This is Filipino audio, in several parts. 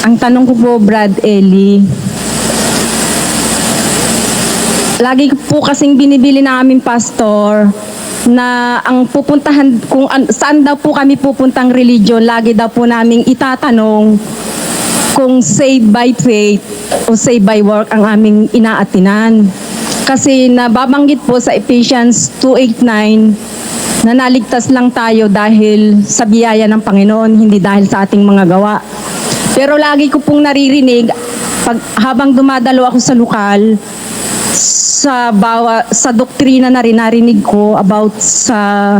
Ang tanong ko po, Brad Eli, lagi po kasing binibili na aming pastor na ang pupuntahan, kung saan daw po kami pupuntang religion, lagi daw po naming itatanong kung saved by faith o saved by work ang aming inaatinan. Kasi nababanggit po sa Ephesians 2:8-9 na naligtas lang tayo dahil sa biyaya ng Panginoon, hindi dahil sa ating mga gawa. Pero lagi ko pong naririnig, habang dumadalo ako sa lokal, sa doktrina na rin narinig ko about sa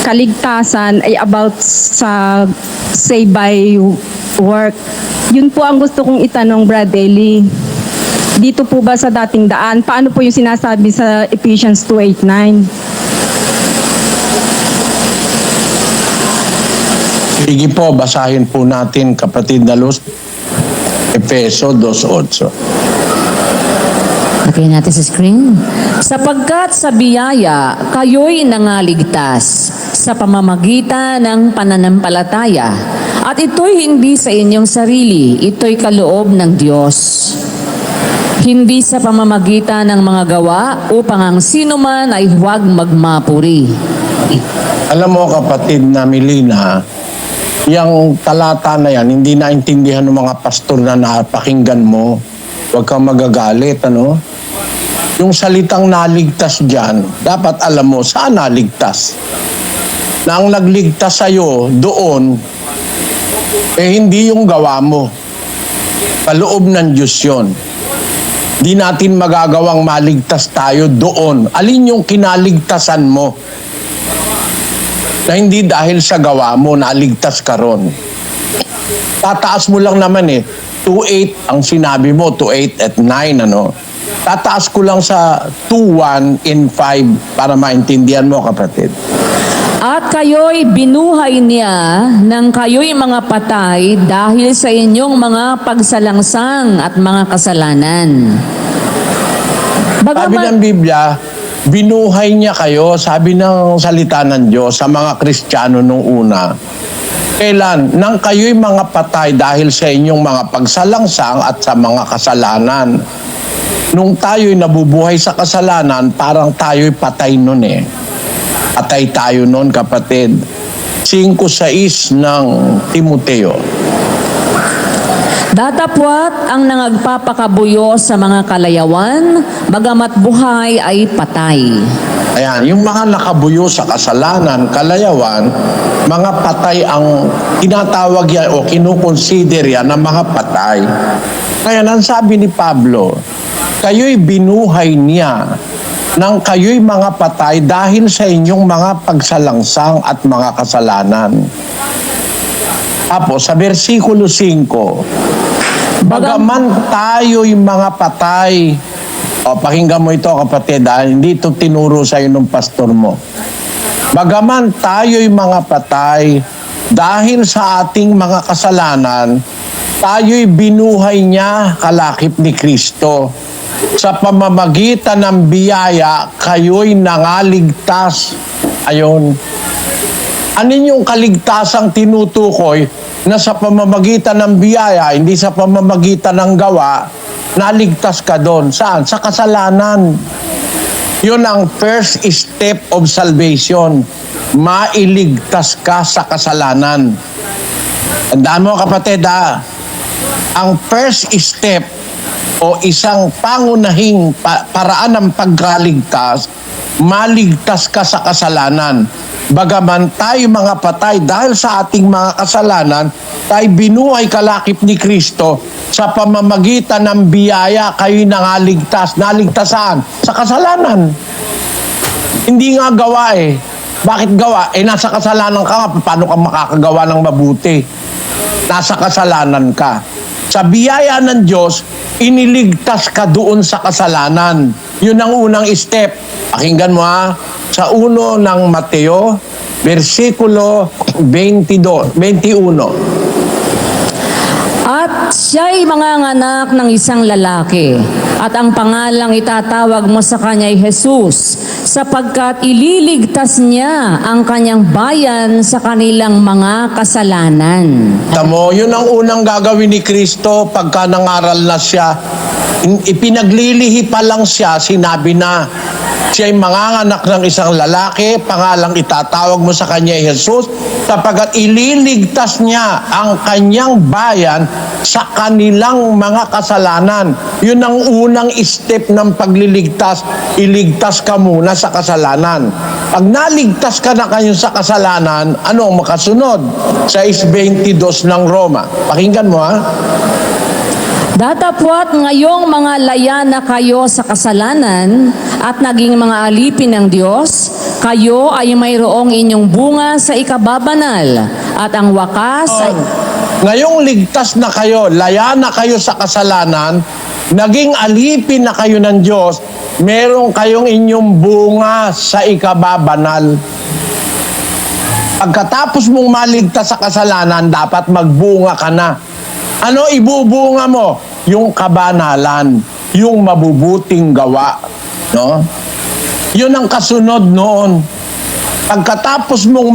kaligtasan ay about sa saved by work. Yun po ang gusto kong itanong, Brad Eli. Dito po ba sa dating daan? Paano po yung sinasabi sa Ephesians 2:8-9? Sige po, basahin po natin, kapatid na Luz, Efeso 2:8. Okay natin sa screen. Sapagkat sa biyaya, kayo'y nangaligtas sa pamamagitan ng pananampalataya. At ito'y hindi sa inyong sarili, ito'y kaloob ng Diyos. Hindi sa pamamagitan ng mga gawa upang ang sinuman ay huwag magmapuri. Alam mo, kapatid na Melina, yung talata na yan, hindi naintindihan ng mga pastor na napakinggan mo. Huwag kang magagalit, ano? Yung salitang naligtas dyan, dapat alam mo, saan naligtas? Na ang nagligtas sa'yo doon, hindi yung gawa mo. Kaloob ng Diyos yun. Di natin magagawang maligtas tayo doon. Alin yung kinaligtasan mo? Na hindi dahil sa gawa mo, naligtas ka ron. Tataas mo lang naman 2:8 ang sinabi mo, 2:8 at 9, ano? Tataas ko lang sa 2:1 in 5 para maintindihan mo, kapatid. At kayo'y binuhay niya nang kayo'y mga patay dahil sa inyong mga pagsalangsang at mga kasalanan. Sabi ng Biblia, binuhay niya kayo, sabi ng salita ng Diyos sa mga Kristiyano nung una. Kailan? Nang kayo'y mga patay dahil sa inyong mga pagsalangsang at sa mga kasalanan. Nung tayo'y nabubuhay sa kasalanan, parang tayo'y patay nun Patay tayo nun, kapatid. 5:6 ng Timoteo. Datapwat ang nangagpapakabuyo sa mga kalayawan, bagamat buhay ay patay. Ayan, yung mga nakabuyo sa kasalanan, kalayawan, mga patay ang tinatawag yan o kinukonsider yan na mga patay. Kaya nang sabi ni Pablo, kayo'y binuhay niya nang kayo'y mga patay dahil sa inyong mga pagsalangsang at mga kasalanan. Tapos sa versikulo 5, bagaman tayo'y mga patay. O, pakinggan mo ito, kapatid, hindi ito tinuro sa iyo ng pastor mo. Bagaman tayo'y mga patay, dahil sa ating mga kasalanan, tayo'y binuhay niya kalakip ni Kristo. Sa pamamagitan ng biyaya, kayo'y nangaligtas. Ayon. Ano yung kaligtasang tinutukoy na sa pamamagitan ng biyaya, hindi sa pamamagitan ng gawa, naligtas ka doon. Saan? Sa kasalanan. Yun ang first step of salvation. Mailigtas ka sa kasalanan. Tandaan mo, kapatid, ang first step o isang pangunahing paraan ng pagkaligtas, maligtas ka sa kasalanan. Bagaman tayo mga patay dahil sa ating mga kasalanan, tayo binuhay kalakip ni Kristo. Sa pamamagitan ng biyaya, kayo'y nangaligtas. Naligtasan sa kasalanan. Hindi nga gawa Bakit gawa? Nasa kasalanan ka nga. Paano ka makakagawa ng mabuti? Nasa kasalanan ka. Sa biyaya ng Diyos, iniligtas ka doon sa kasalanan. Yun ang unang step. Pakinggan mo sa 1 ng Mateo, versikulo 21. At siya'y manganganak ng isang lalaki, at ang pangalang itatawag mo sa kanya ay Jesus, sapagkat ililigtas niya ang kanyang bayan sa kanilang mga kasalanan. Tamo, yun ang unang gagawin ni Kristo pagka nangaral na siya. Ipinaglilihi pa lang siya, sinabi na, siya'y manganganak ng isang lalaki, pangalang itatawag mo sa kanya Jesus, sapagkat ililigtas niya ang kanyang bayan sa kanilang mga kasalanan. Yun ang unang step ng pagliligtas, iligtas ka muna sa kasalanan. Pag naligtas ka na kayo sa kasalanan, ano ang makasunod? Sa 6:22 ng Roma. Pakinggan mo, ha? Datapwat ngayong mga laya na kayo sa kasalanan at naging mga alipin ng Diyos, kayo ay mayroong inyong bunga sa ikababanal at ang wakas ay... Ngayong ligtas na kayo, laya na kayo sa kasalanan, naging alipin na kayo ng Diyos, meron kayong inyong bunga sa ikababanal. Pagkatapos mong maligtas sa kasalanan, dapat magbunga ka na. Ano ibubunga mo? Yung kabanalan, yung mabubuting gawa. No? Yun ang kasunod noon. Pagkatapos mong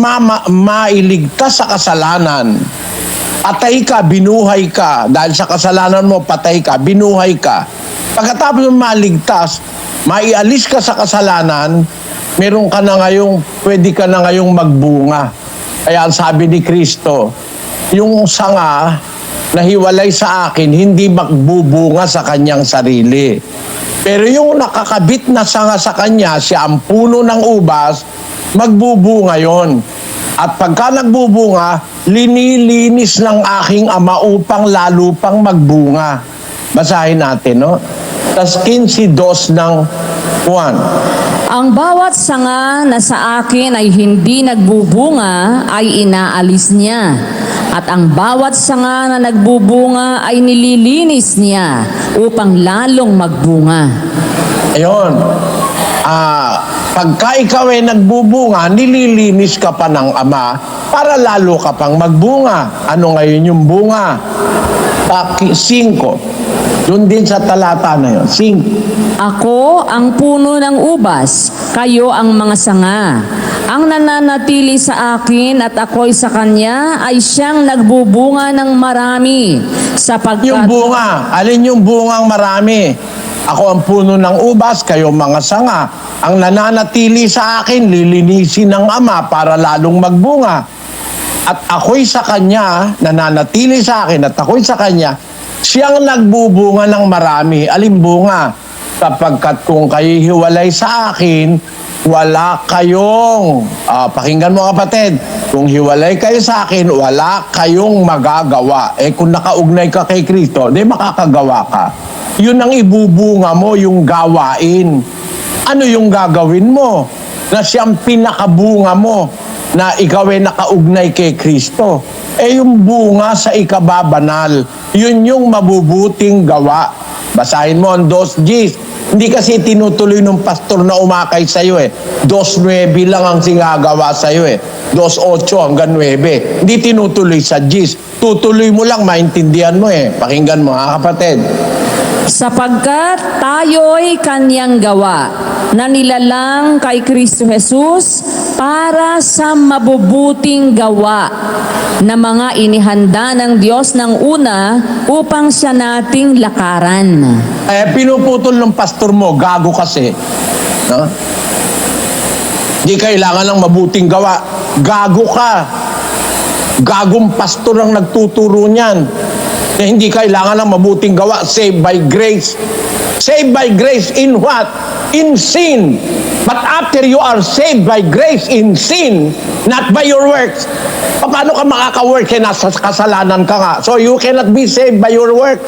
mailigtas sa kasalanan, patay ka, binuhay ka. Dahil sa kasalanan mo, patay ka, binuhay ka. Pagkatapos mong maligtas, maialis ka sa kasalanan, meron ka na pwede ka na ngayong magbunga. Kaya ang sabi ni Kristo, yung sanga na hiwalay sa akin, hindi magbubunga sa kanyang sarili. Pero yung nakakabit na sanga sa kanya, siya ang puno ng ubas, magbubunga yon. At pagka nagbubunga, linilinis ng aking ama upang lalo pang magbunga. Basahin natin, no? Tas 15:2 ng Juan. Ang bawat sanga na sa akin ay hindi nagbubunga ay inaalis niya. At ang bawat sanga na nagbubunga ay nililinis niya upang lalong magbunga. Ayun. Pagka ikaw ay nagbubunga, nililinis ka pa ng Ama para lalo ka pang magbunga. Ano ngayon yung bunga? 5. Doon din sa talata na yun. 5. Ako ang puno ng ubas, kayo ang mga sanga. Ang nananatili sa akin at ako'y sa kanya ay siyang nagbubunga ng marami. Sapagkat... Yung bunga. Alin yung bungang marami? Ako ang puno ng ubas, kayo mga sanga. Ang nananatili sa akin, lilinisin ng Ama para lalong magbunga. At ako'y sa kanya, nananatili sa akin at ako'y sa kanya, siyang nagbubunga ng marami. Alin bunga? Sapagkat kung kayo hiwalay sa akin, wala kayong, pakinggan mo kapatid, kung hiwalay kayo sa akin, wala kayong magagawa. Kung nakaugnay ka kay Kristo, di makakagawa ka. Yun ang ibubunga mo, yung gawain. Ano yung gagawin mo? Na siyang pinakabunga mo, na ikaw ay nakaugnay kay Kristo. Yung bunga sa ikababanal, yun yung mabubuting gawa. Basahin mo ang 2:10. Hindi kasi tinutuloy ng pastor na umakay sa'yo 2:9 lang ang singagawa sa'yo 2:8 hanggang 9. Hindi tinutuloy sa 10. Tutuloy mo lang, maintindihan mo Pakinggan mo kapatid. Sapagkat tayo'y kanyang gawa na nilalang kay Kristo Jesus para sa mabubuting gawa na mga inihanda ng Diyos ng una upang siya nating lakaran. Pinuputol ng pastor mo, gago kasi. No? Di kailangan ng mabuting gawa. Gago ka. Gagong pastor ang nagtuturo niyan. Na hindi kailangan ng mabuting gawa. Saved by grace. Saved by grace in what? In sin. But after you are saved by grace in sin, not by your works, paano ka makaka-work? Nasa kasalanan ka nga. So you cannot be saved by your work.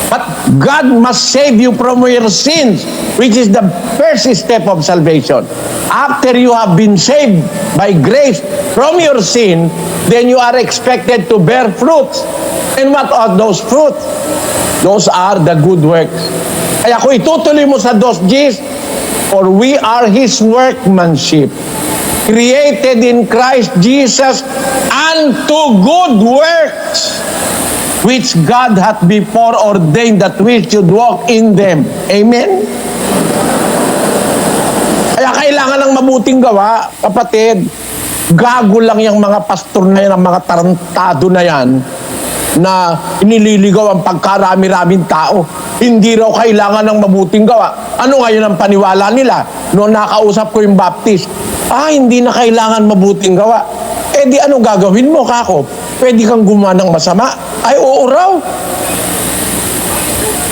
But God must save you from your sins, which is the first step of salvation. After you have been saved by grace from your sin, then you are expected to bear fruits. And what are those fruits? Those are the good works. Kaya kung itutuloy mo sa 2:10, for we are His workmanship, created in Christ Jesus unto good works, which God hath before ordained that we should walk in them. Amen? Kaya kailangan ng mabuting gawa, kapatid. Gago lang yung mga pastor na yan, ang mga tarantado na yan, na inililigaw ang pagkarami-raming tao. Hindi raw kailangan ng mabuting gawa. Ano ngayon ang paniwala nila? Noong nakausap ko yung Baptist, hindi na kailangan mabuting gawa. Eh di ano gagawin mo, kako? Pwede kang gumawa ng masama? Ay, oo raw.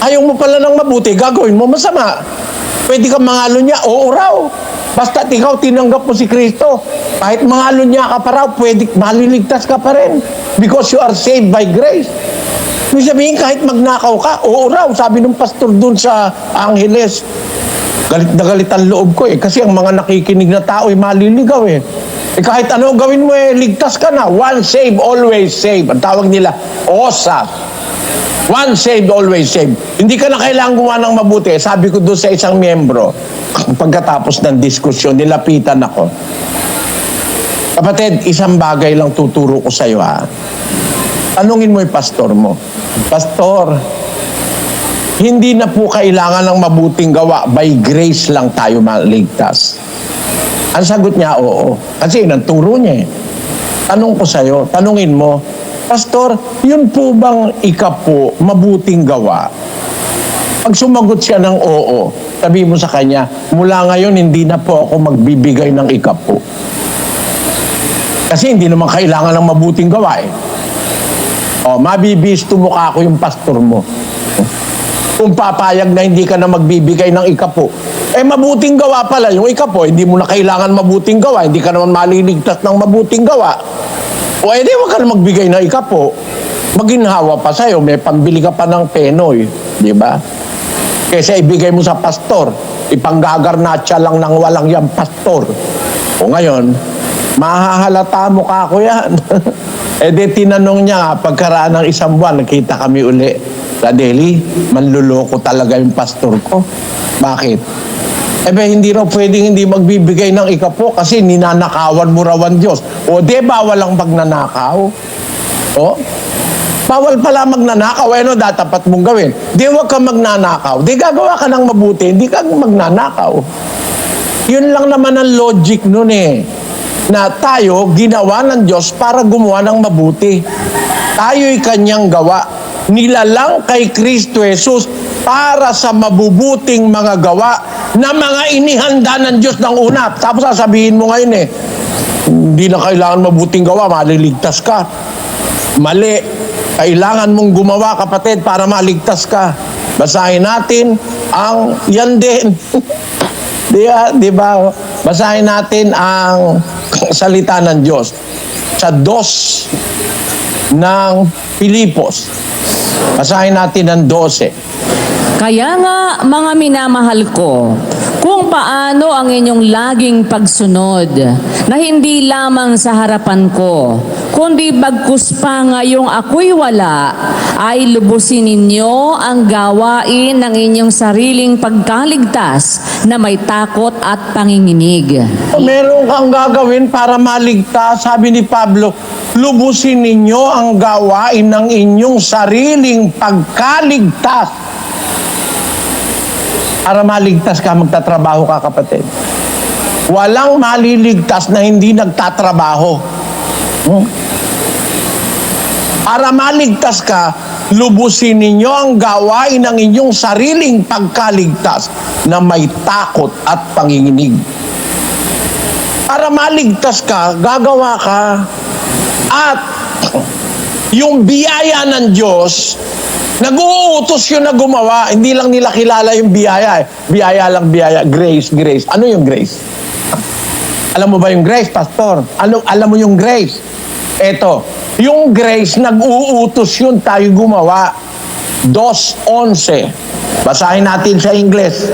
Ayaw mo pala ng mabuti, gagawin mo masama. Pwede kang mangalo niya, oo raw. Basta't ikaw tinanggap mo si Kristo, kahit mangalo niya ka pa raw, pwede, maliligtas ka pa rin. Because you are saved by grace. Ibig sabihin, kahit magnakaw ka, oo raw, sabi ng pastor dun sa Angeles. Galit na galit ang loob ko kasi ang mga nakikinig na tao ay maliligaw kahit ano gawin mo ligtas ka na. Once saved, always saved. Ang tawag nila, OSAS. Once saved, always saved. Hindi ka na kailangan gumawa ng mabuti. Sabi ko doon sa isang miyembro, pagkatapos ng diskusyon, nilapitan ako. Kapatid, isang bagay lang tuturo ko sa iyo Tanungin mo yung pastor mo. Pastor, hindi na po kailangan ng mabuting gawa. By grace lang tayo maligtas. Ang sagot niya, oo. Kasi nagturo niya Tanong ko sa iyo, tanungin mo, Pastor, yun po bang ikapo mabuting gawa? Pag sumagot siya ng oo, sabi mo sa kanya, mula ngayon hindi na po ako magbibigay ng ikapo. Kasi hindi naman kailangan ng mabuting gawa mabibisto mukha ko yung pastor mo. Kung papayag na hindi ka na magbibigay ng ikapo. Mabuting gawa pala yung ikapo, hindi mo na kailangan mabuting gawa, hindi ka naman maliligtas ng mabuting gawa. Di wag ka na magbigay ng ikapo. Maginhawa pa sa'yo, may pambili ka pa ng penoy. Di ba? Kesa ibigay mo sa pastor, ipanggagarnatsa lang ng walang yang pastor. Ngayon, mahahalata mo ka ako yan. Di tinanong niya, pagkaraan ng isang buwan, nakita kami uli. Radeli, manluloko talaga yung pastor ko. Bakit? Hindi raw pwedeng hindi magbibigay ng ikapo kasi ninanakawan mo raw ang Diyos. Bawal ang magnanakaw. Bawal pala magnanakaw. Dapat mong gawin. Huwag ka magnanakaw. Gagawa ka ng mabuti, hindi ka magnanakaw. Yun lang naman ang logic nun na tayo, ginawa ng Diyos para gumawa ng mabuti. Tayo'y kanyang gawa. Nilalang kay Kristo Jesus para sa mabubuting mga gawa na mga inihanda ng Diyos ng una. Tapos sasabihin mo ngayon hindi na kailangan mabuting gawa, maliligtas ka. Mali. Kailangan mong gumawa, kapatid, para maligtas ka. Basahin natin ang yan din. Di ba? Basahin natin ang salita ng Diyos sa 2 ng Pilipos. Basahin natin ang 12. Kaya nga, mga minamahal ko, kung paano ang inyong laging pagsunod, na hindi lamang sa harapan ko, kundi bagkus pa ngayong ako'y wala, ay lubusin ninyo ang gawain ng inyong sariling pagkaligtas na may takot at panginginig. Meron kang gagawin para maligtas, sabi ni Pablo, lubusin ninyo ang gawain ng inyong sariling pagkaligtas. Para maligtas ka, magtatrabaho ka, kapatid. Walang maliligtas na hindi nagtatrabaho. Para maligtas ka, lubusin ninyo ang gawain ng inyong sariling pagkaligtas na may takot at panginginig. Para maligtas ka, gagawa ka. At yung biyaya ng Diyos, nag-uutos yun na gumawa. Hindi lang nila kilala yung biyaya. Biyaya lang, biyaya. Grace, grace. Ano yung grace? Alam mo ba yung grace, pastor? Alam mo yung grace? Eto, yung grace, nag-uutos yun tayo gumawa. 2:11. Basahin natin sa English.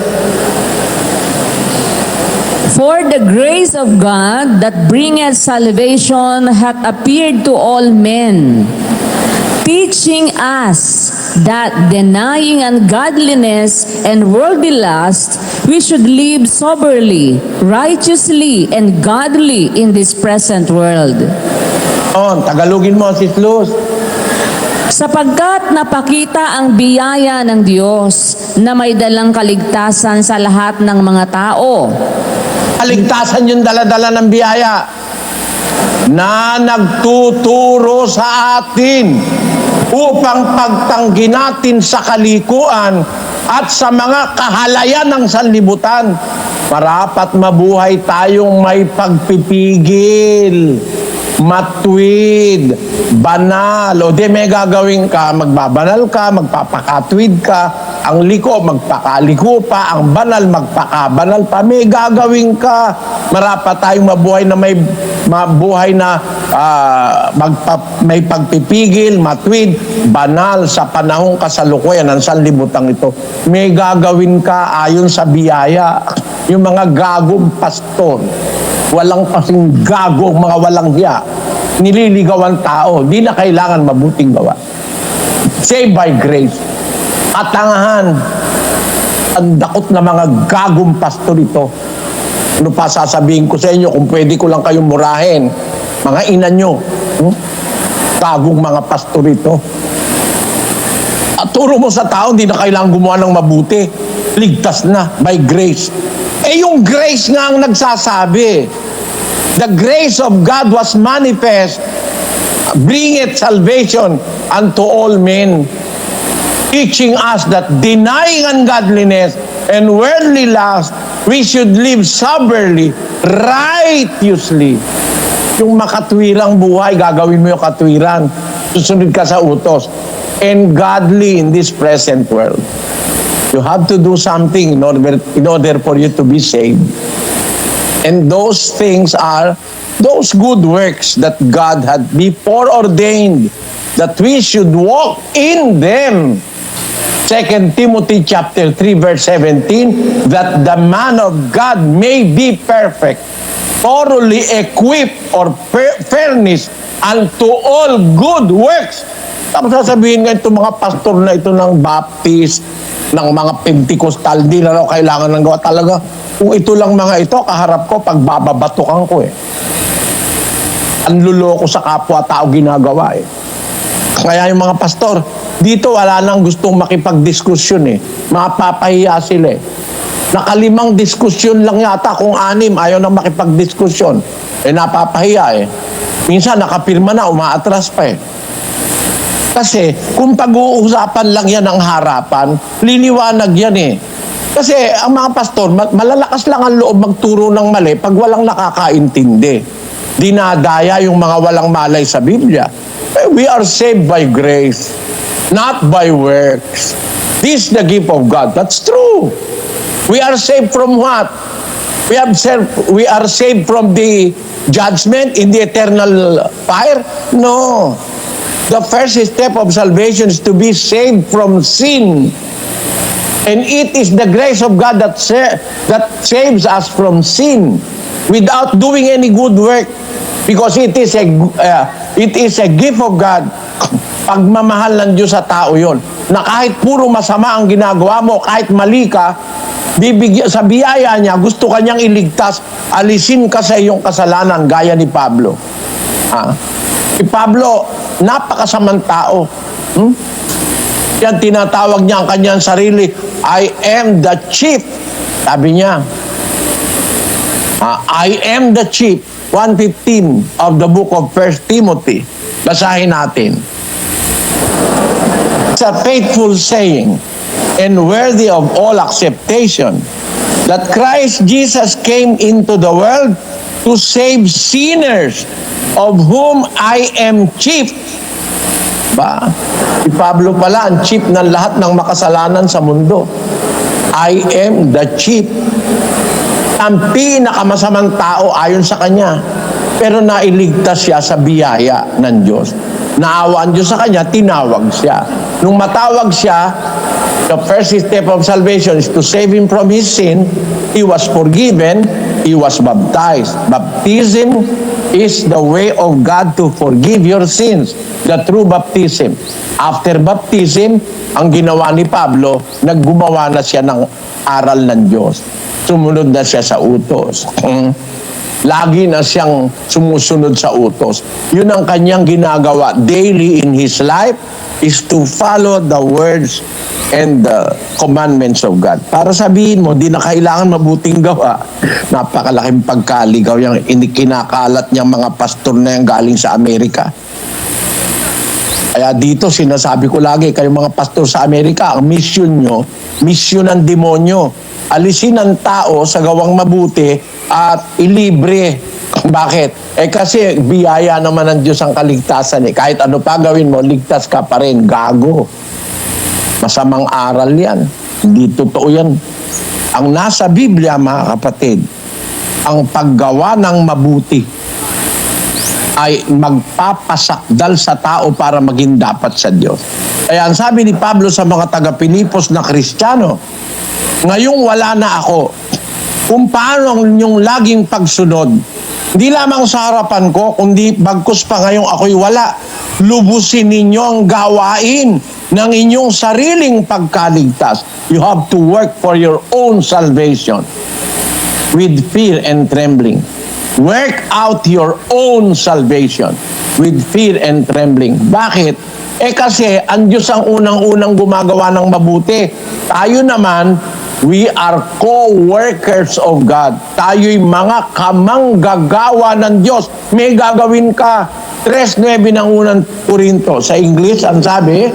For the grace of God that bringeth salvation hath appeared to all men, teaching us that denying ungodliness and worldly lust, we should live soberly, righteously, and godly in this present world. Tagalogin mo, Sis Luz. Sapagkat napakita ang biyaya ng Diyos na may dalang kaligtasan sa lahat ng mga tao. Kaligtasan yung daladala ng biyaya na nagtuturo sa atin upang pagtanggi natin sa kalikuan at sa mga kahalayan ng sanlibutan. Marapat mabuhay tayong may pagpipigil, matuwid, banal. O di may gagawin ka, magbabanal ka, magpapakatwid ka, ang liko, magpakaliko pa, ang banal, magpakabanal pa. May gagawin ka. Marapat tayong mabuhay na may pagpipigil, matwid, banal sa panahong kasalukuyan ng sanlibutan ito. May gagawin ka ayon sa biyaya. Yung mga gagong pastor, walang kasing gago, mga walang hiya, nililigawan tao, di na kailangan mabuting gawa. Saved by grace. Katangahan, ang dakot na mga gagong pastor ito. Ano pa sasabihin ko sa inyo, kung pwede ko lang kayong murahin, mga ina nyo, gagong mga pastor ito. At turo mo sa tao, hindi na kailangan gumawa ng mabuti. Ligtas na, by grace. Eh yung grace nga ang nagsasabi. The grace of God was manifest, bringeth salvation unto all men, teaching us that denying ungodliness and worldly lust, we should live soberly, righteously. Yung makatwirang buhay, gagawin mo yung katwiran. Susunod ka sa utos. And godly in this present world. You have to do something in order for you to be saved. And those things are those good works that God had before ordained that we should walk in them. 2 Timothy chapter 3 verse 17, that the man of God may be perfect, thoroughly equipped or furnished unto all good works. Tapos sasabihin nga itong mga pastor na ito ng Baptist, ng mga Pentecostal, di na raw kailangan ng gawa talaga. Kung ito lang mga ito, kaharap ko, pagbababatukan ko eh. Ang luloko sa kapwa-tao ginagawa eh. Kaya yung mga pastor, dito wala nang gustong makipagdiskusyon eh. Mapapahiya sila eh. Nakalimang diskusyon lang yata, kung 6, ayaw nang makipagdiskusyon. Eh napapahiya eh. Minsan nakapirma na, umaatras pa eh. Kasi kung pag-uusapan lang yan ang harapan, liliwanag yan eh. Kasi ang mga pastor, malalakas lang ang loob magturo ng mali pag walang nakakaintindi. Dinadaya yung mga walang malay sa Biblia. We are saved by grace, not by works. This is the gift of God. That's true. We are saved from what? We are saved from the judgment in the eternal fire? No. The first step of salvation is to be saved from sin. And it is the grace of God that saves us from sin without doing any good work, because it is a gift of God. Pagmamahal ng Diyos sa tao yon, na kahit puro masama ang ginagawa mo, kahit mali ka, sa biyaya niya, gusto kanyang iligtas, alisin ka sa iyong kasalanan, gaya ni Pablo. Si Pablo, napakasamang tao. Yan, tinatawag niya ang kanyang sarili, I am the chief. Sabi niya, I am the chief. 1:15 of the book of 1 Timothy. Basahin natin. It's a faithful saying and worthy of all acceptation that Christ Jesus came into the world to save sinners, of whom I am chief. Ba? Si Pablo pala ang chief ng lahat ng makasalanan sa mundo. I am the chief. Ang pinakamasamang tao ayon sa kanya. Pero nailigtas siya sa biyaya ng Diyos. Naawa ang Diyos sa kanya, tinawag siya. Nung matawag siya, the first step of salvation is to save him from his sin. He was forgiven. He was baptized. Baptism is the way of God to forgive your sins. The true baptism. After baptism, ang ginawa ni Pablo, naggumawa na siya ng aral ng Diyos. Sumunod na siya sa utos. Lagi na siyang sumusunod sa utos. Yun ang kanyang ginagawa daily in his life, is to follow the words and the commandments of God. Para sabihin mo, di na kailangan mabuting gawa. Napakalaking pagkaligaw yung kinakalat niyang mga pastor na yung galing sa Amerika. Kaya dito sinasabi ko lagi, kayong mga pastor sa Amerika, ang mission nyo, mission ng demonyo. Alisin ang tao sa gawang mabuti at ilibre. Bakit? Kasi biyaya naman ng Diyos ang kaligtasan. Kahit ano pa gawin mo, ligtas ka pa rin. Gago. Masamang aral yan. Hindi totoo yan. Ang nasa Biblia, mga kapatid, ang paggawa ng mabuti ay magpapasakdal sa tao para maging dapat sa Diyos. Kaya ang sabi ni Pablo sa mga taga-Pilipos na Kristiyano, ngayong wala na ako, kung paano ang inyong laging pagsunod, hindi lamang sa harapan ko, kundi bagkus pa ngayong ako'y wala, lubusin ninyo ang gawain ng inyong sariling pagkaligtas. You have to work for your own salvation with fear and trembling. Work out your own salvation with fear and trembling. Bakit? Kasi ang Diyos ang unang-unang gumagawa ng mabuti. Tayo naman, we are co-workers of God. Tayo'y mga kamanggagawa ng Diyos. May gagawin ka. 3:9 ng unang Korinto. Sa English, ang sabi,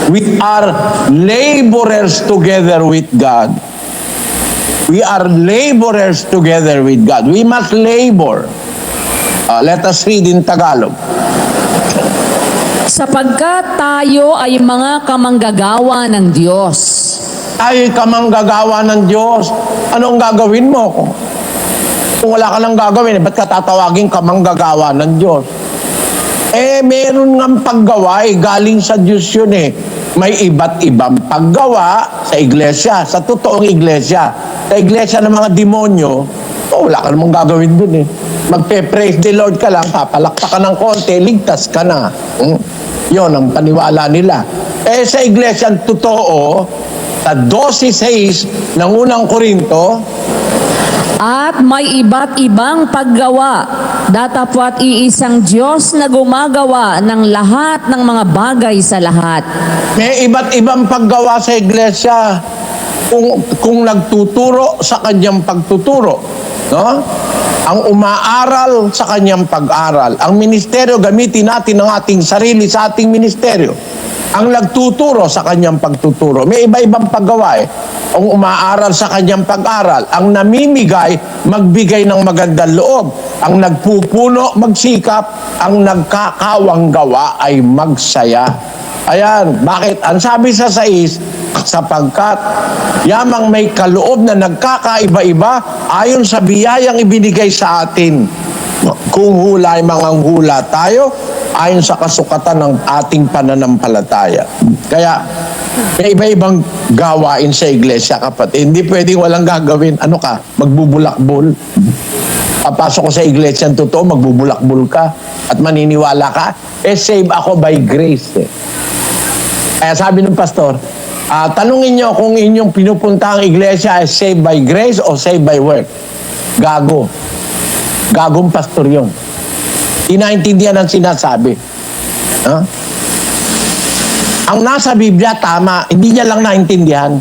we are laborers together with God. We are laborers together with God. We must labor. Let us read in Tagalog. Sapagkat tayo ay mga kamanggagawa ng Diyos. Tayo'y kamanggagawa ng Diyos. Anong gagawin mo? Kung wala ka lang gagawin, ba't ka tatawagin kamanggagawa ng Diyos? Meron ng paggawa, galing sa Diyos yun May iba't ibang paggawa sa iglesia, sa totoong iglesia. Sa iglesia ng mga demonyo, wala ka namang gagawin dun Magpe-praise the Lord ka lang, papalakpak ka ng konti, ligtas ka na. Yun ang paniwala nila. Sa iglesia totoo, sa 12:6 ng unang Korinto, At may iba't ibang paggawa, datapwat iisang Diyos na gumagawa ng lahat ng mga bagay sa lahat. may iba't ibang paggawa sa iglesia kung nagtuturo sa kanyang pagtuturo. No? Ang umaaral sa kanyang pag-aral. Ang ministeryo, gamitin natin ang ating sarili sa ating ministeryo. Ang nagtuturo sa kanyang pagtuturo. May iba-ibang paggawa Ang umaaral sa kanyang pag-aral. Ang namimigay, magbigay ng magandang loob. Ang nagpupuno, magsikap. Ang nagkakawang gawa ay magsaya. Ayan, bakit? Ang sabi sa 6, sapagkat yamang may kaloob na nagkakaiba-iba ayon sa biyayang ibinigay sa atin. Kung hula ay manganghula tayo, ayon sa kasukatan ng ating pananampalataya. Kaya, may iba-ibang gawain sa iglesia, kapatid. Hindi pwedeng walang gagawin. Ano ka? Magbubulakbol. Papasok ko sa iglesia, totoo, magbubulakbol ka at maniniwala ka. Save ako by grace. Kaya sabi ng pastor, tanungin nyo kung inyong pinupunta ang iglesia ay saved by grace o saved by work. Gago. Gagong pastor yun. Inaintindihan ang sinasabi. Ang nasa Biblia, tama. Hindi niya lang naintindihan.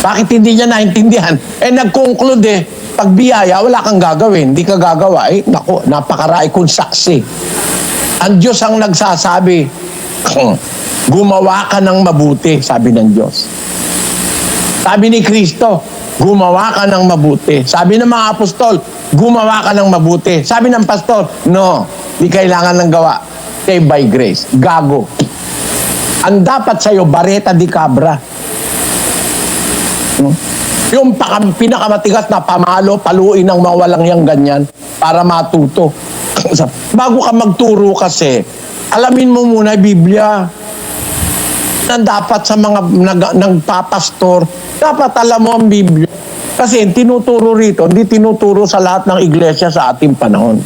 Bakit hindi niya naintindihan? Nag-conclude pag biyaya, wala kang gagawin. Hindi ka gagawa. Naku, napakarai kong saksi. Ang Diyos ang nagsasabi, gumawa ka ng mabuti, sabi ng Diyos. Sabi ni Kristo, gumawa ka ng mabuti. Sabi ng mga apostol, gumawa ka ng mabuti. Sabi ng pastor, no, di kailangan ng gawa. Save by grace. Gago. Ang dapat sa'yo, bareta di cabra. Yung pinakamatigas na pamalo, paluin ng mga walang yang ganyan para matuto. Bago ka magturo kasi, alamin mo muna yung Biblia. Na dapat sa mga nagpapastor, dapat alam mo ang Biblia. Kasi tinuturo rito, hindi tinuturo sa lahat ng iglesia sa ating panahon.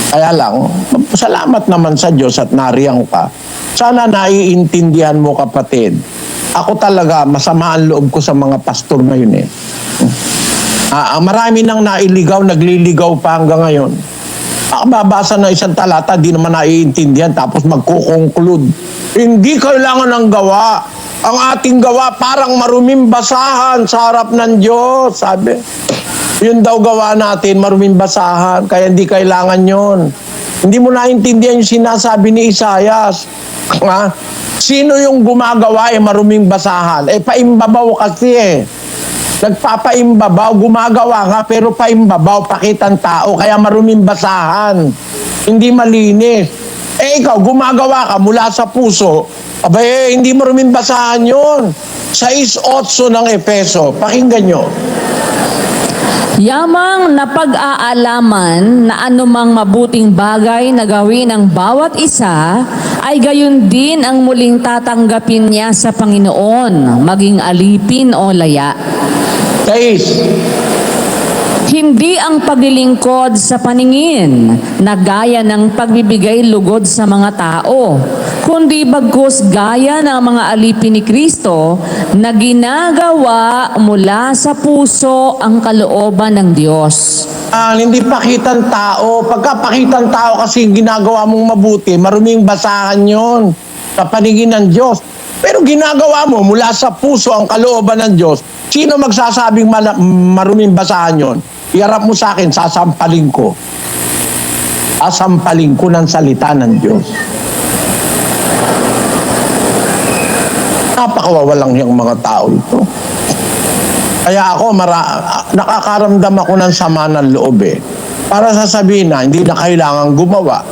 Kaya lang, salamat naman sa Diyos at nariyan ka. Sana naiintindihan mo, kapatid. Ako talaga, masama ang loob ko sa mga pastor ngayon Marami nang nailigaw, nagliligaw pa hanggang ngayon. Babasa ng isang talata, di naman naiintindihan, tapos magko-conclude. Hindi kailangan ng gawa. Ang ating gawa parang maruming basahan sa harap ng Diyos, sabi. Yun daw gawa natin, maruming basahan, kaya hindi kailangan yon. Hindi mo naintindihan yung sinasabi ni Isaias. Sino yung gumagawa maruming basahan? Paimbabaw kasi Nagpapaimbabaw, gumagawa nga, pero paimbabaw, pakitang tao, kaya maruming basahan. Hindi malinis. Ikaw, gumagawa ka mula sa puso, hindi maruming basahan yun. 6:8 ng Efeso, pakinggan nyo. Yamang napag-aalaman na anumang mabuting bagay na gawin ng bawat isa, ay gayon din ang muling tatanggapin niya sa Panginoon, maging alipin o laya. 6. Hindi ang paglilingkod sa paningin na gaya ng pagbibigay lugod sa mga tao, kundi bagkus gaya ng mga alipin ni Kristo na ginagawa mula sa puso ang kalooban ng Diyos. Hindi pakitang tao. Pagkapakitang tao kasi ginagawa mong mabuti, maruming basahan yon sa paningin ng Diyos. Pero ginagawa mo mula sa puso ang kalooban ng Diyos, sino magsasabing maruming basahan yon? Iharap mo sa akin, sasampalin ko. Sasampalin ko ng salita ng Diyos. Napakawawalang yung mga tao ito. Kaya ako, nakakaramdam ako ng sama ng loob para sasabihin na hindi na kailangan gumawa.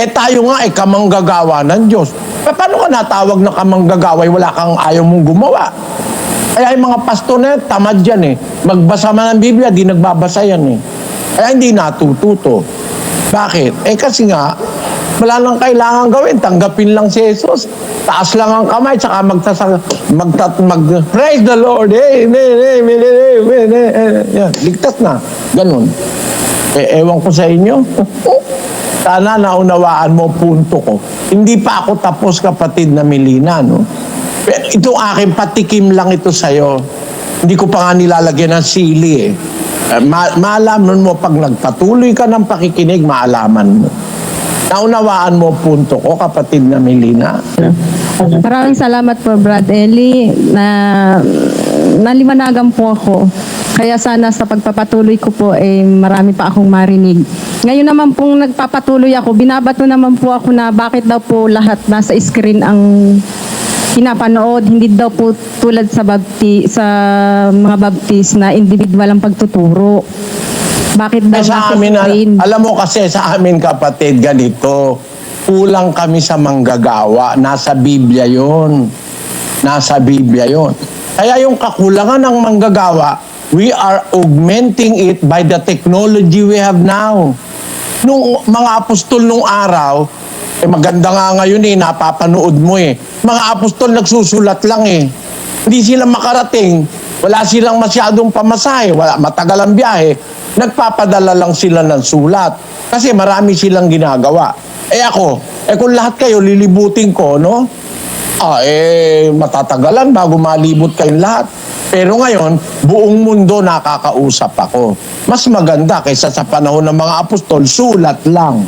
Tayo nga kamanggagawa ng Diyos. Paano ka natawag na kamanggagawa wala kang ayaw mong gumawa? Kaya yung mga pastor na tamad yan Magbasa man ng Biblia, di nagbabasa yan Kaya hindi natututo. Bakit? Kasi nga, wala lang kailangan gawin. Tanggapin lang si Jesus. Taas lang ang kamay, tsaka praise the Lord. Yan, ligtas na. Ganun. Ewan ko sa inyo. Sana naunawaan mo punto ko. Hindi pa ako tapos, kapatid na Melina, Ito aking patikim lang ito sa'yo. Hindi ko pa nga nilalagyan ng sili Maalaman mo pag nagpatuloy ka ng pakikinig, maalaman mo. Naunawaan mo punto ko, kapatid na Melina. Maraming salamat po, Brad Eli, na naliwanagan po ako. Kaya sana sa pagpapatuloy ko po, marami pa akong marinig. Ngayon naman pong nagpapatuloy ako, binabato naman po ako na bakit daw po lahat nasa screen ang pinapanood, hindi daw po tulad sa mga baptist na individual ang pagtuturo. Bakit daw Sa nasa amin, screen? alam mo kasi sa amin, kapatid, ganito, kulang kami sa manggagawa. Nasa Biblia yon. Nasa Biblia yon. Kaya yung kakulangan ng manggagawa, we are augmenting it by the technology we have now. Nung mga apostol nung araw, maganda nga ngayon napapanood mo Mga apostol nagsusulat lang Hindi sila makarating, wala silang masyadong pamasahe, matagal ang biyahe, nagpapadala lang sila ng sulat. Kasi marami silang ginagawa. Ako, kung lahat kayo lilibutin ko, matatagalan bago malibot kayong lahat. Pero ngayon, buong mundo nakakausap ako. Mas maganda kaysa sa panahon ng mga apostol, sulat lang.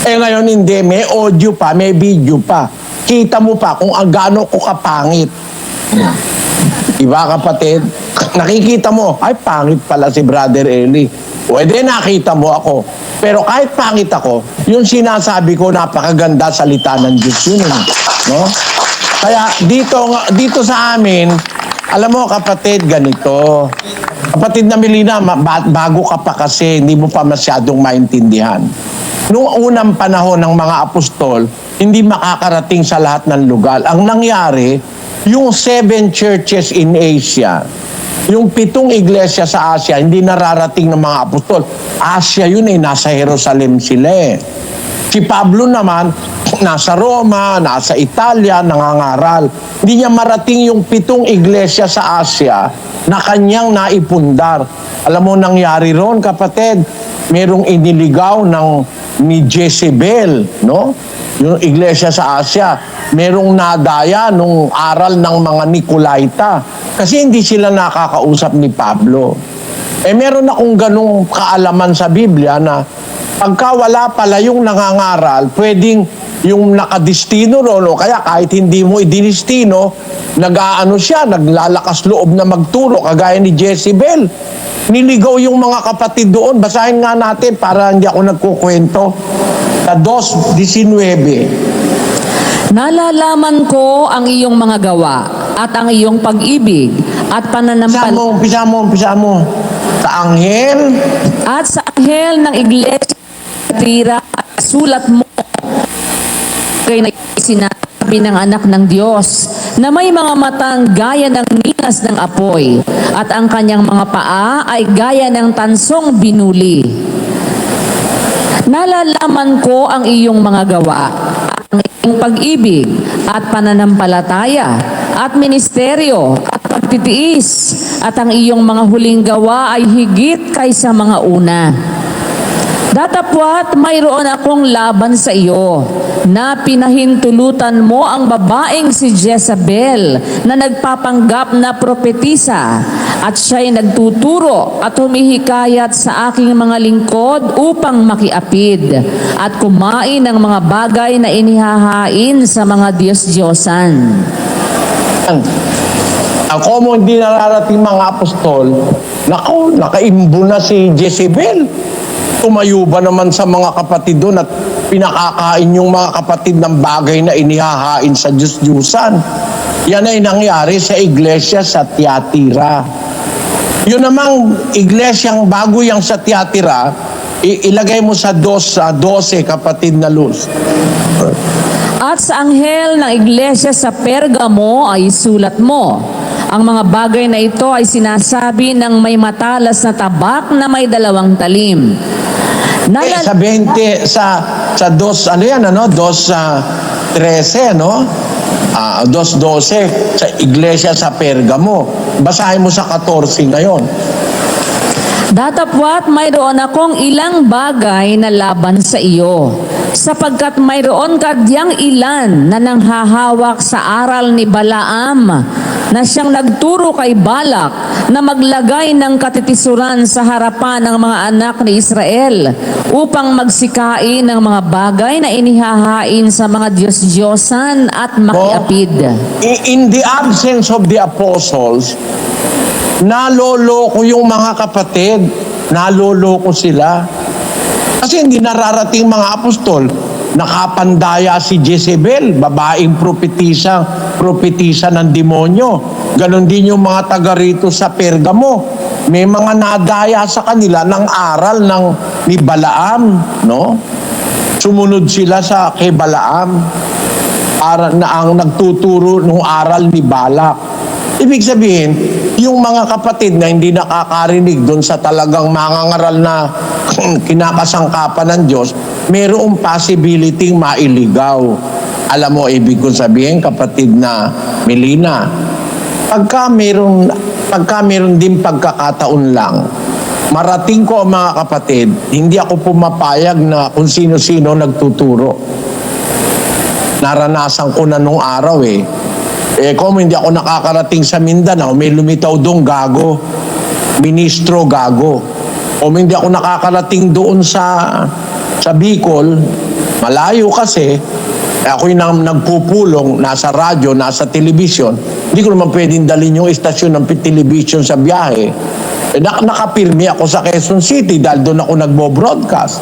Ngayon hindi, may audio pa, may video pa. Kita mo pa kung gaano ko kapangit. Diba, kapatid? Nakikita mo, ay pangit pala si Brother Eli. Pwede nakita mo ako. Pero kahit pangit ako, yung sinasabi ko napakaganda salita ng Diyos yun. Kaya dito sa amin, alam mo kapatid, ganito. Kapatid na Melina, bago ka pa kasi, hindi mo pa masyadong maintindihan. Noong unang panahon ng mga apostol, hindi makakarating sa lahat ng lugar. Ang nangyari, yung 7 churches in Asia, yung 7 iglesia sa Asia, hindi nararating ng mga apostol. Asia yun nasa Jerusalem sila Si Pablo naman, nasa Roma, nasa Italia, nangangaral. Hindi niya marating yung 7 iglesia sa Asia na kanyang naipundar. Alam mo nangyari ron, kapatid? Merong iniligaw ni Jezebel, yung iglesia sa Asia. Merong nadaya nung aral ng mga Nicolaita. Kasi hindi sila nakakausap ni Pablo. Meron akong ganung kaalaman sa Biblia na pagka wala pala yung nangangaral, pwedeng yung nakadistino ron, o kaya kahit hindi mo idinistino, nag-aano siya, naglalakas loob na magturo, kagaya ni Jezebel. Niligaw yung mga kapatid doon. Basahin nga natin para hindi ako nagkukwento. Sa 2:19. Nalalaman ko ang iyong mga gawa at ang iyong pag-ibig at Umpisa mo. Sa anghel, at sa anghel ng iglesia Tira, sulat mo kay na sinabi ng anak ng Diyos na may mga matang gaya ng minas ng apoy at ang kanyang mga paa ay gaya ng tansong binuli. Nalalaman ko ang iyong mga gawa, ang iyong pag-ibig at pananampalataya at ministeryo at pagtitiis at ang iyong mga huling gawa ay higit kaysa mga una. Datapwat mayroon akong laban sa iyo na pinahintulutan mo ang babaeng si Jezebel na nagpapanggap na propetisa at siya'y nagtuturo at humihikayat sa aking mga lingkod upang makiapid at kumain ng mga bagay na inihahain sa mga Diyos-Diyosan. ako mo hindi nararating mga apostol, nakaimbo na si Jezebel. Tumayo ba naman sa mga kapatid doon at pinakakain yung mga kapatid ng bagay na inihahain sa Diyos-Diyusan? Yan ay nangyari sa iglesia sa Tiatira. Yun namang iglesyang bago yung sa Tiatira, ilagay mo sa 12 kapatid na Luz. At sa anghel ng iglesia sa Pergamo ay sulat mo. Ang mga bagay na ito ay sinasabi ng may matalas na tabak na may 2 talim. Sa 20, sa 2, 2:13, no? 2:12, sa iglesia sa Pergamo. Basahin mo sa 14 ngayon. Datapwat mayroon akong ilang bagay na laban sa iyo, sapagkat mayroon kadyang ilan na nanghahawak sa aral ni Balaam, na siyang nagturo kay Balak na maglagay ng katitisuran sa harapan ng mga anak ni Israel upang magsikain ng mga bagay na inihahain sa mga Diyos-Diyosan at makiapid. In the absence of the apostles, naloloko yung mga kapatid. Naloloko sila. Kasi hindi nararating mga apostol. Nakapandaya si Jezebel, babaeng propetisa ng demonyo. Ganon din yung mga taga rito sa Pergamo. May mga nadaya sa kanila ng aral ni Balaam, no? Sumunod sila kay Balaam na ang nagtuturo ng aral ni Balak. Ibig sabihin, yung mga kapatid na hindi nakakarinig doon sa talagang mangangaral na kinakasangkapan ng Diyos, mayroong possibility mailigaw. Alam mo, ibig kong sabihin, kapatid na Melina, pagka mayroon din pagkakataon lang, marating ko ang mga kapatid, hindi ako pumapayag na kung sino-sino nagtuturo. Naranasan ko na nung araw kung hindi ako nakakarating sa Mindanao, may lumitaw doon gago, ministro gago. O hindi ako nakakarating doon sa Bicol, malayo kasi, ako'y nagpupulong, nasa radyo, nasa telebisyon, hindi ko naman pwedeng dalhin yung istasyon ng telebisyon sa biyahe. Nakapirmi ako sa Quezon City dahil doon ako nagbo-broadcast.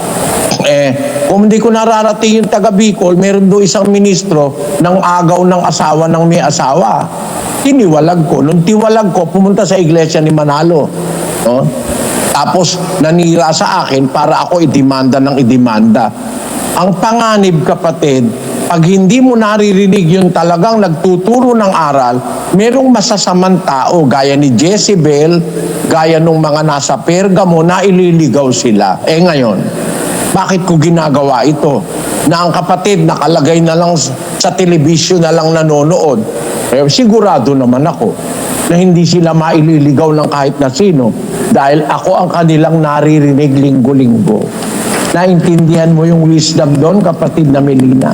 Kung hindi ko nararating yung taga Bicol, meron doon isang ministro ng agaw ng asawa ng may asawa. Tiniwalag ko. Nung tiwalag ko, pumunta sa iglesia ni Manalo. No? Tapos nanira sa akin para ako idemanda ng idemanda. Ang panganib, kapatid, pag hindi mo naririnig yung talagang nagtuturo ng aral, merong masasamang tao gaya ni Jezebel, gaya nung mga nasa Pergamo na ililigaw sila. Ngayon, bakit ko ginagawa ito? Na ang kapatid nakalagay na lang sa telebisyon na lang nanonood. Sigurado naman ako na hindi sila maililigaw ng kahit na sino dahil ako ang kanilang naririnig linggo-linggo. Naintindihan mo yung wisdom doon, kapatid na Melina?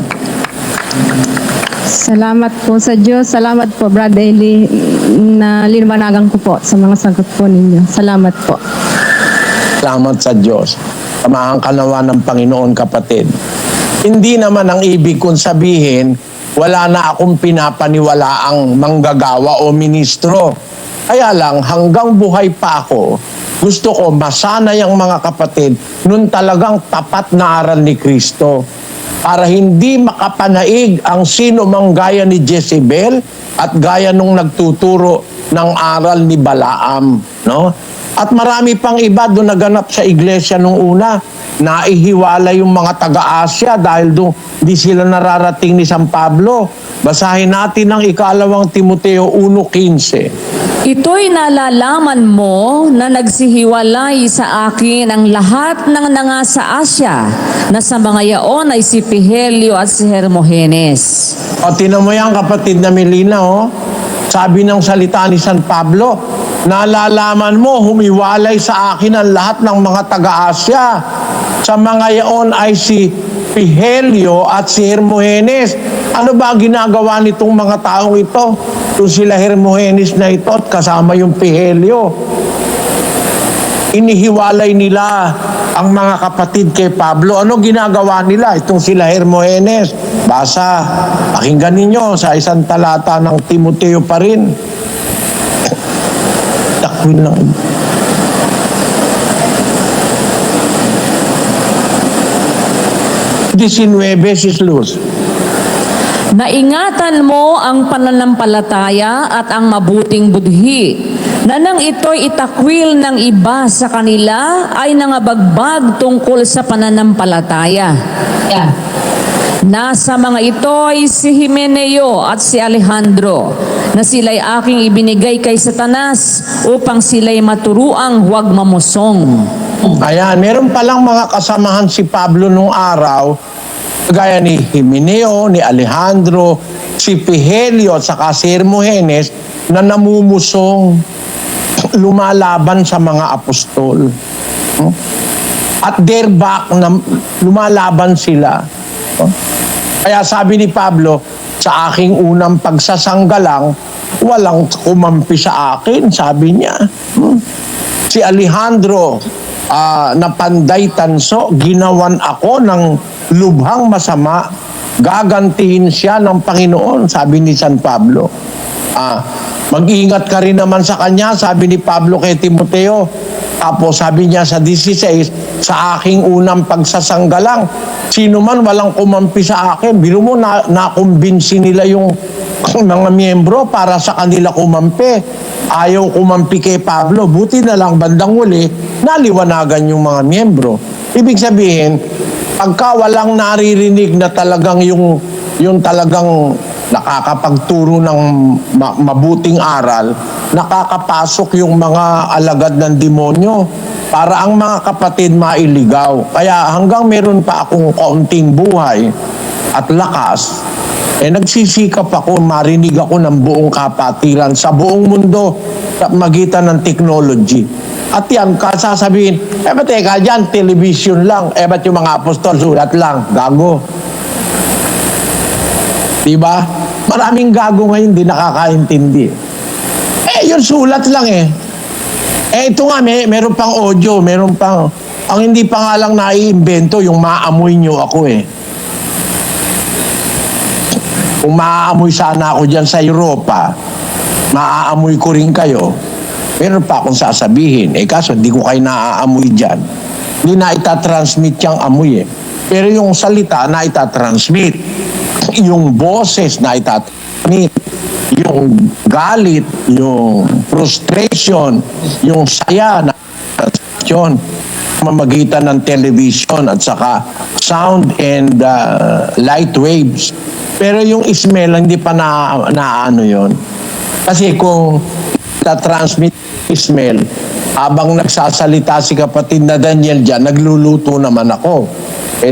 Salamat po sa Diyos. Salamat po, Brad Eli, na linwanagan ko po sa mga sagot po ninyo. Salamat po. Salamat sa Diyos. Samahan ka nawa ng Panginoon, kapatid. Hindi naman ang ibig kong sabihin, wala na akong pinapaniwalaang manggagawa o ministro. Kaya lang, hanggang buhay pa ako, gusto ko masanay ang mga kapatid nun talagang tapat na aral ni Kristo para hindi makapanaig ang sino mang gaya ni Jezebel at gaya nung nagtuturo ng aral ni Balaam, no? At marami pang iba doon naganap sa iglesia nung una. Naihiwala yung mga taga-Asya dahil doon di sila nararating ni San Pablo. Basahin natin ang 2 Timoteo 1:15. Ito'y nalalaman mo na nagsihiwalay sa akin ang lahat ng nanga sa Asya, na sa mga yaon ay si Pihelio at si Hermogenes. O, tinan mo yan, kapatid na Melina, oh. Sabi ng salita ni San Pablo, nalalaman mo, humiwalay sa akin ang lahat ng mga taga-Asya. Sa mga yaon ay si Pihelio at si Hermogenes. Ano ba ginagawa nitong mga taong ito? Kung sila Hermogenes na ito at kasama yung Pihelio. Inihiwalay nila ang mga kapatid kay Pablo. Ano ginagawa nila? Itong sila Hermogenes. Basa, pakinggan ninyo sa isang talata ng Timoteo pa rin. Takwil lang. Sis Luz. Naingatan mo ang pananampalataya at ang mabuting budhi, na nang ito'y itakwil ng iba sa kanila ay nangabagbag tungkol sa pananampalataya. Nasa mga ito ay si Himeneo at si Alejandro, na sila'y aking ibinigay kay Satanas upang sila'y maturuang huwag mamusong. Ayan, meron palang mga kasamahan si Pablo nung araw, gaya ni Himeneo, ni Alejandro, si Pihelio at saka si Hermogenes na namumusong, lumalaban sa mga apostol. At their back, na lumalaban sila. Kaya sabi ni Pablo, sa aking unang pagsasanggalang, walang kumampi sa akin, sabi niya. Si Alejandro, na panday tanso, ginawan ako ng lubhang masama, gagantihin siya ng Panginoon, sabi ni San Pablo. Mag-iingat ka rin naman sa kanya, sabi ni Pablo kay Timoteo. Tapos sabi niya sa 16, sa aking unang pagsasanggalang, sino man walang kumampi sa akin. Biro mo, nakumbinsi nila yung mga miyembro para sa kanila kumampi. Ayaw kumampi kay Pablo. Buti na lang bandang huli, naliwanagan yung mga miyembro. Ibig sabihin, pagka walang naririnig na talagang yung talagang nakakapagturo ng mabuting aral, nakakapasok yung mga alagad ng demonyo para ang mga kapatid mailigaw. Kaya hanggang meron pa akong kaunting buhay at lakas, nagsisikap ako, marinig ako ng buong kapatiran sa buong mundo sa magitan ng technology. At yan, kasasabihin, ba't teka dyan, television lang, ba't yung mga apostol, sulat lang, gago. Diba? Maraming gago ngayon, di nakakaintindi. Yun sulat lang ito nga, meron pang audio, meron pang, ang hindi pa nga lang naiimbento, yung maamoy nyo ako Kung maaamoy sana ako dyan sa Europa, maaamoy ko rin kayo, meron pa akong sasabihin. Kaso di ko kayo naaamoy dyan. Hindi na itatransmit yung amoy Pero yung salita na itatransmit. Yung boses na itatransmit. Yung galit, yung frustration, yung saya na itatransmit. Mamagitan ng television at saka sound and light waves. Pero yung smell, hindi pa na yun. Kasi kung ta-transmit smell, habang nagsasalita si kapatid na Daniel dyan, nagluluto naman ako.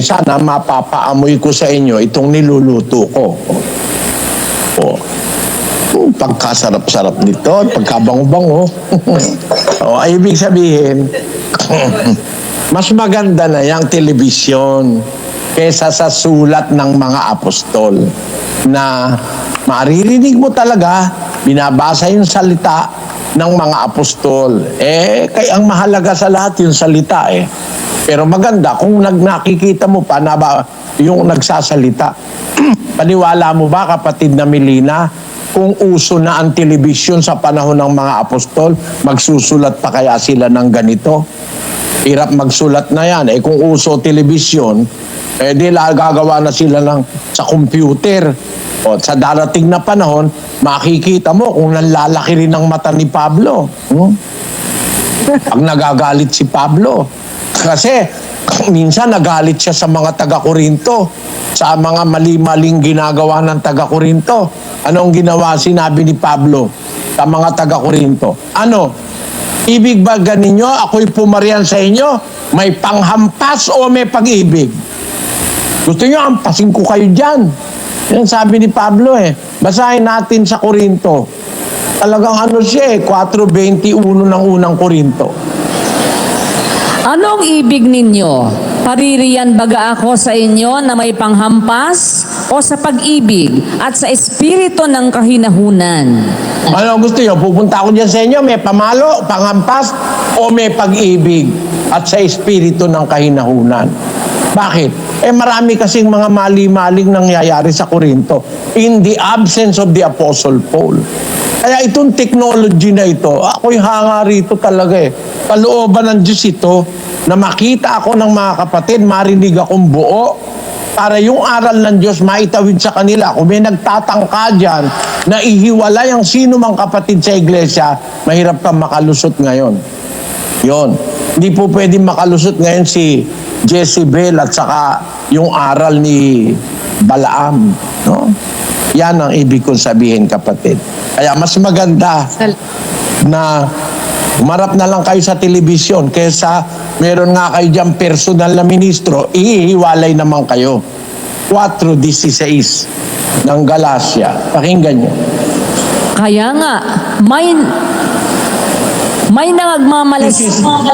Sana mapapaamoy ko sa inyo itong niluluto ko. Pagkasarap-sarap nito, pagkabango-bango. Ay ibig sabihin, mas maganda na yung telebisyon kesa sa sulat ng mga apostol na maririnig mo talaga, binabasa yung salita, ng mga apostol. Kaya ang mahalaga sa lahat yung salita Pero maganda kung nakikita mo pa na ba yung nagsasalita. Paniwala mo ba, kapatid na Melina, kung uso na ang telebisyon sa panahon ng mga apostol, magsusulat pa kaya sila ng ganito? Hirap magsulat na yan. Kung uso telebisyon, di gagawa na sila sa computer. O sa darating na panahon, makikita mo kung nalalaki rin ang mata ni Pablo. Pag nagagalit si Pablo. Kasi minsan nagalit siya sa mga taga-Korinto, sa mga mali-maling ginagawa ng taga-Korinto. Anong ginawa, sinabi ni Pablo sa mga taga-Korinto? Ano? Ibig ba ganinyo, ako'y pumarian sa inyo? May panghampas o may pag-ibig? Gusto nyo, hampasin ko kayo dyan. Yan sabi ni Pablo Basahin natin sa Korinto. Talagang siya 4:21 ng unang Korinto. Anong ibig ninyo? Paririyan baga ako sa inyo na may panghampas o sa pag-ibig at sa espiritu ng kahinahunan? Ano gusto nyo? Pupunta ako dyan sa inyo, may pamalo, panghampas, o may pag-ibig at sa espiritu ng kahinahunan. Bakit? Marami kasing mga mali-maling nangyayari sa Korinto in the absence of the Apostle Paul. Kaya itong technology na ito, ako'y hanga rito talaga Kalooban ng Diyos ito na makita ako ng mga kapatid, marinig akong buo, para yung aral ng Diyos maitawid sa kanila. Kung may nagtatangka dyan na ihiwalay ang sino mang kapatid sa iglesia, mahirap kang makalusot ngayon. Yon. Hindi po pwedeng makalusot ngayon si Jezebel at saka yung aral ni Balaam. No? Yan ang ibig kong sabihin, kapatid. Kaya mas maganda na umarap na lang kayo sa telebisyon kaysa meron nga kayo dyan personal na ministro, ihiwalay naman kayo. 4:16 ng Galacia. Pakinggan nyo. Kaya nga, may nangagmamalas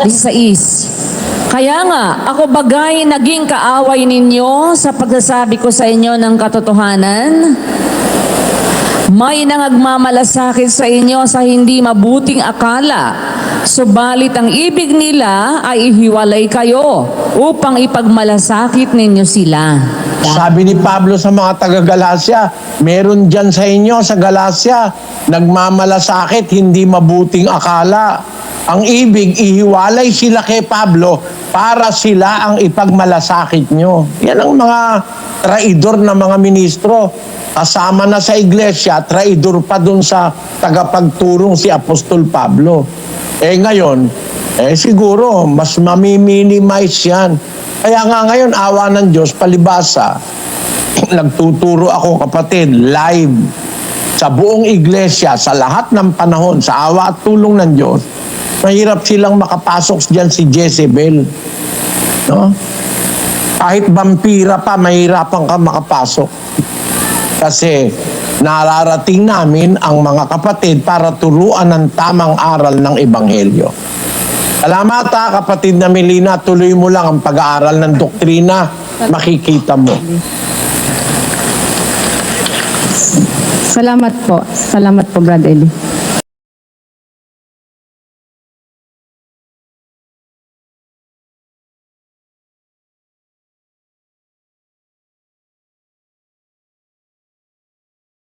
sa Kaya nga, ako bagay naging kaaway ninyo sa pagsasabi ko sa inyo ng katotohanan? May nangagmamalasakit sa inyo sa hindi mabuting akala, subalit ang ibig nila ay ihiwalay kayo upang ipagmalasakit ninyo sila. Sabi ni Pablo sa mga taga-Galacia, meron dyan sa inyo sa Galacia, nagmamalasakit, hindi mabuting akala. Ang ibig, ihiwalay sila kay Pablo para sila ang ipagmalasakit nyo. Yan ang mga traidor na mga ministro. Kasama na sa iglesia, traidor pa dun sa tagapagturong si Apostol Pablo. Ngayon, siguro, mas mamiminimise yan. Kaya nga ngayon, awa ng Diyos, palibasa, nagtuturo ako, kapatid, live sa buong iglesia, sa lahat ng panahon, sa awa at tulong ng Diyos. Mahirap silang makapasok dyan si Jezebel. No? Kahit vampira pa, mahirapan ka makapasok. Kasi nararating namin ang mga kapatid para turuan ng tamang aral ng Ebanghelyo. Salamat kapatid na Melina, tuloy mo lang ang pag-aaral ng doktrina, makikita mo. Salamat po, Brad Eli.